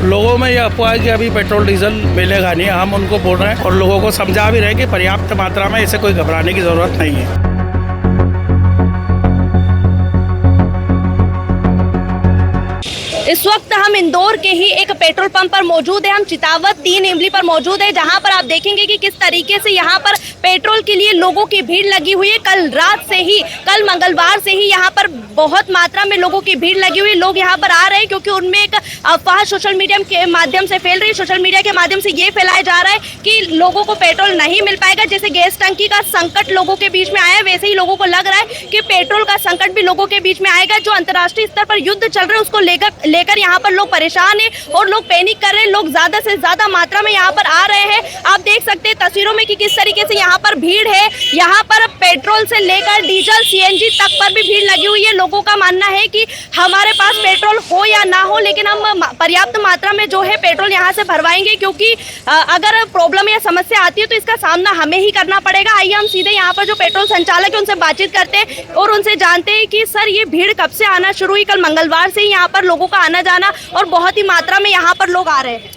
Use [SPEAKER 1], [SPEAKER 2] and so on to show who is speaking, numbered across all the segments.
[SPEAKER 1] लोगों में ये अफवाह है कि अभी पेट्रोल डीजल मिलेगा नहीं। हम उनको बोल रहे हैं और लोगों को समझा भी रहे हैं कि पर्याप्त मात्रा में इसे कोई घबराने की ज़रूरत नहीं है।
[SPEAKER 2] इस वक्त हम इंदौर के ही एक पेट्रोल पंप पर मौजूद है। हम चितावत 3 इमली पर मौजूद है, जहां पर आप देखेंगे कि किस तरीके से यहां पर पेट्रोल के लिए लोगों की भीड़ लगी हुई है। कल मंगलवार से ही यहां पर बहुत मात्रा में लोगों की भीड़ लगी हुई। लोग यहां पर आ रहे हैं क्योंकि उनमें एक अफवाह सोशल मीडिया के माध्यम से फैल रही है। सोशल मीडिया के माध्यम से ये फैलाया जा रहा है कि लोगों को पेट्रोल नहीं मिल पाएगा। जैसे गैस टंकी का संकट लोगों के बीच में आया, वैसे ही लोगों को लग रहा है कि पेट्रोल का संकट भी लोगों के बीच में आएगा। जो अंतर्राष्ट्रीय स्तर पर युद्ध चल रहा है उसको लेकर यहाँ पर लोग परेशान हैं और लोग पैनिक कर रहे हैं। लोग ज्यादा से ज्यादा मात्रा में यहाँ पर आ रहे हैं। आप देख सकते हैं तस्वीरों में कि किस तरीके से यहाँ पर भीड़ है। यहाँ पर पेट्रोल से लेकर डीजल सीएनजी तक पर भी भीड़ लगी हुई है। लोगों का मानना है कि हमारे पास पेट्रोल हो या ना हो, लेकिन हम पर्याप्त मात्रा में जो है पेट्रोल यहाँ से भरवाएंगे, क्योंकि अगर प्रॉब्लम या समस्या आती है तो इसका सामना हमें ही करना पड़ेगा। आइए हम सीधे यहाँ पर जो पेट्रोल संचालक है उनसे बातचीत करते हैं और उनसे जानते हैं कि सर ये भीड़ कब से आना शुरू हुई। कल मंगलवार से ही यहाँ पर लोगों का आना जाना और बहुत ही मात्रा में यहाँ पर लोग आ रहे हैं।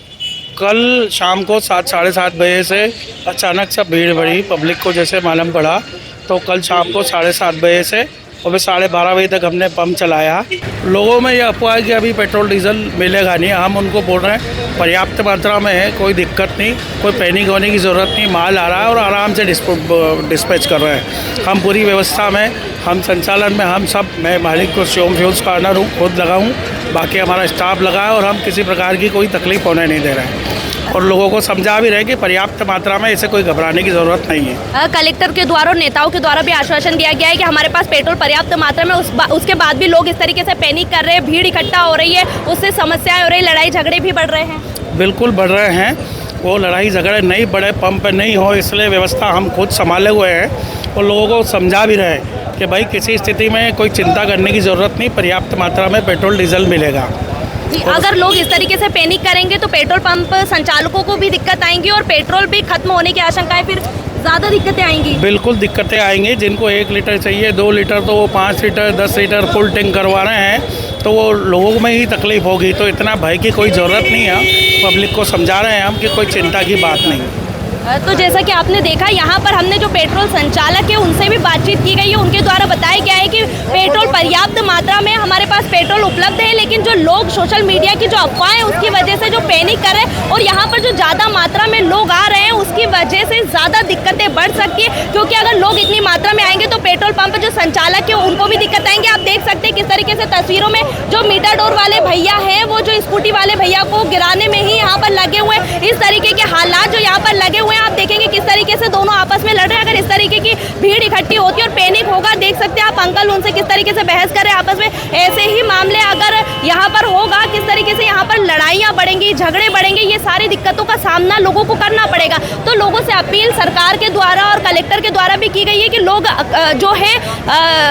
[SPEAKER 1] कल शाम को 7 साढ़े 7 बजे से अचानक से भीड़ बढ़ी। पब्लिक को जैसे मालूम पड़ा तो कल शाम को 7:30 बजे से और फिर 12:30 बजे तक हमने पंप चलाया। लोगों में ये अफवाह है कि अभी पेट्रोल डीजल मिलेगा नहीं। हम उनको बोल रहे हैं पर्याप्त मात्रा में है, कोई दिक्कत नहीं, कोई पैनिक होने की ज़रूरत नहीं। माल आ रहा है और आराम से डिस्पैच कर रहे हैं। हम पूरी व्यवस्था में, हम संचालन में, हम सब, मैं मालिक को श्योम फ्यूल्स का ऑनर हूँ, खुद लगा हूँ, बाकी हमारा स्टाफ लगा है और हम किसी प्रकार की कोई तकलीफ होने नहीं दे रहे हैं और लोगों को समझा भी रहे कि पर्याप्त मात्रा में इसे कोई घबराने की ज़रूरत नहीं है।
[SPEAKER 2] कलेक्टर के द्वारा और नेताओं के द्वारा भी आश्वासन दिया गया है कि हमारे पास पेट्रोल पर्याप्त मात्रा में, उसके बाद भी लोग इस तरीके से पैनिक कर रहे हैं, भीड़ इकट्ठा हो रही है, उससे समस्याएं हो रही, लड़ाई झगड़े भी बढ़ रहे हैं।
[SPEAKER 1] बिल्कुल बढ़ रहे हैं। वो लड़ाई झगड़े नहीं बढ़े, पंप पे नहीं हो, इसलिए व्यवस्था हम खुद संभाले हुए हैं और लोगों को समझा भी रहे कि भाई किसी स्थिति में कोई चिंता करने की ज़रूरत नहीं, पर्याप्त मात्रा में पेट्रोल डीजल मिलेगा।
[SPEAKER 2] अगर लोग इस तरीके से पैनिक करेंगे तो पेट्रोल पंप संचालकों को भी दिक्कत आएंगी और पेट्रोल भी खत्म होने की आशंका है, फिर ज़्यादा दिक्कतें आएंगी।
[SPEAKER 1] बिल्कुल दिक्कतें आएंगी। जिनको 1 लीटर चाहिए, 2 लीटर, तो वो 5 लीटर 10 लीटर फुल टैंक करवा रहे हैं, तो वो लोगों में ही तकलीफ होगी। तो इतना भय की कोई ज़रूरत नहीं है। पब्लिक को समझा रहे हैं हम कि कोई चिंता की बात नहीं।
[SPEAKER 2] तो जैसा कि आपने देखा, यहाँ पर हमने जो पेट्रोल संचालक है उनसे भी बातचीत की गई है। उनके द्वारा बताया गया है कि पेट्रोल पर्याप्त मात्रा में हमारे पास पेट्रोल उपलब्ध है, लेकिन जो लोग सोशल मीडिया की जो अफवाहें उसकी वजह से जो पैनिक कर रहे हैं और यहाँ पर जो ज़्यादा मात्रा में लोग आ रहे हैं उसकी वजह से ज़्यादा दिक्कतें बढ़ सकती है, क्योंकि अगर लोग इतनी मात्रा में आएंगे तो पेट्रोल पंप जो संचालक है उनको भी दिक्कत आएंगे। आप देख सकते हैं किस तरीके से तस्वीरों में जो मीटर डोर वाले भैया हैं वो जो स्कूटी वाले भैया को गिराने में ही यहाँ पर लगे हुए, इस तरीके के हालात जो यहाँ पर लगे हुए आप देखेंगे किस तरीके से दोनों आपस में लड़ रहे हैं। अगर इस तरीके की भीड़ इकट्ठी होती है और पैनिक होगा, देख सकते हैं आप अंकल उनसे किस तरीके से बहस कर रहे हैं आपस में। ऐसे ही मामले अगर यहाँ पर होगा, किस तरीके से यहाँ पर लड़ाइयाँ बढ़ेंगी, झगड़े बढ़ेंगे, ये सारी दिक्कतों का सामना लोगों को करना पड़ेगा। तो लोगों से अपील सरकार के द्वारा और कलेक्टर के द्वारा भी की गई है कि लोग जो है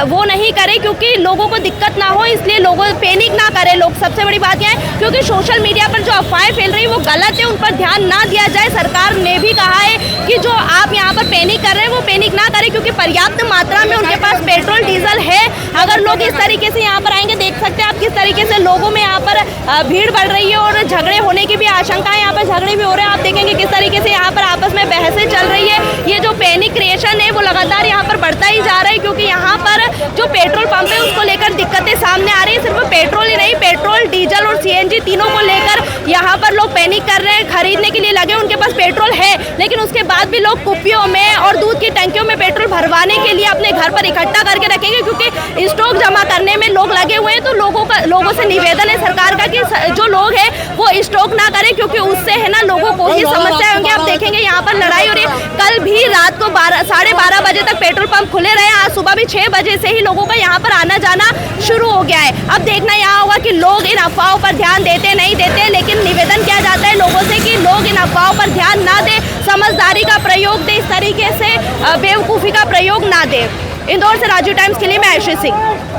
[SPEAKER 2] वो नहीं करें, क्योंकि लोगों को दिक्कत ना हो, इसलिए लोगों पैनिक ना करें लोग। सबसे बड़ी बात यह है क्योंकि सोशल मीडिया पर जो अफवाहें फैल रही है वो गलत है, उन पर ध्यान ना दिया जाए। सरकार ने भी कहा है कि जो आप यहाँ पर पैनिक कर रहे हैं वो पैनिक ना करें, क्योंकि पर्याप्त मात्रा में उनके पास पेट्रोल डीजल है। अगर लोग इस तरीके से यहाँ पर आएंगे, देख सकते हैं आप किस तरीके से लोगों में यहाँ पर भीड़ बढ़ रही है और झगड़े होने की भी आशंका है। यहाँ पर झगड़े भी हो रहे हैं। आप देखेंगे किस तरीके से यहाँ पर आपस में बहसें चल रही है। ये जो पैनिक क्रिएशन है वो लगातार यहाँ पर बढ़ता ही जा रहा है, क्योंकि यहाँ पर जो पेट्रोल पंप है उसको लेकर दिक्कतें सामने आ रही है। सिर्फ पेट्रोल ही नहीं, पेट्रोल, डीजल और सीएनजी तीनों को लेकर यहाँ पर लोग पैनिक कर रहे हैं, खरीदने के लिए लगे। उनके पास पेट्रोल है, लेकिन उसके बाद भी लोग कुप्पियों में और दूध की टंकियों में पेट्रोल भरवाने के लिए अपने घर पर इकट्ठा करके रखेंगे, क्योंकि स्टॉक जमा करने में लोग लगे हुए हैं। तो लोगों से निवेदन है सरकार का कि जो लोग हैं वो स्टॉक ना करें, क्योंकि उससे है ना लोगों को ही समस्या होंगी। आप देखेंगे यहाँ पर लड़ाई हो रही है। कल भी रात को 12-12:30 बजे तक पेट्रोल पंप खुले रहे। आज सुबह भी 6 बजे से ही लोगों का यहाँ पर आना जाना शुरू हो गया है। अब देखना यहाँ होगा कि लोग इन अफवाहों पर ध्यान देते नहीं देते, लेकिन निवेदन किया जाता है लोगों से कि लोग इन अफवाहों पर ध्यान ना दें, समझदारी का प्रयोग दे, इस तरीके से बेवकूफ़ी का प्रयोग ना दे। इंदौर से राजू टाइम्स के लिए मैं आशीष सिंह।